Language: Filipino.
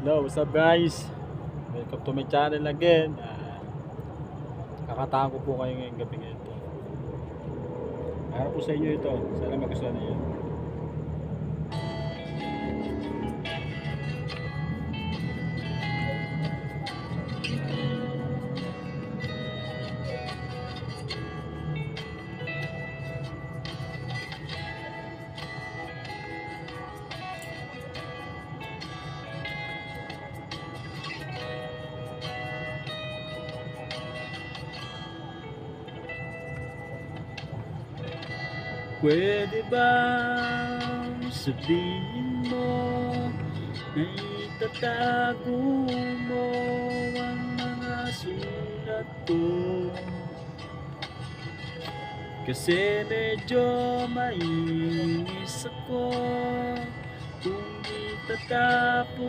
Hello, what's up guys? Welcome to my channel again. Kakataan ko po kayo ngayong gabi ito. Para po sa inyo ito. Sana magustuhan niyo. Pwede bang sabihin mo na itatago mo ang mga sulat ko? Kasi medyo mainis ako kung itatapon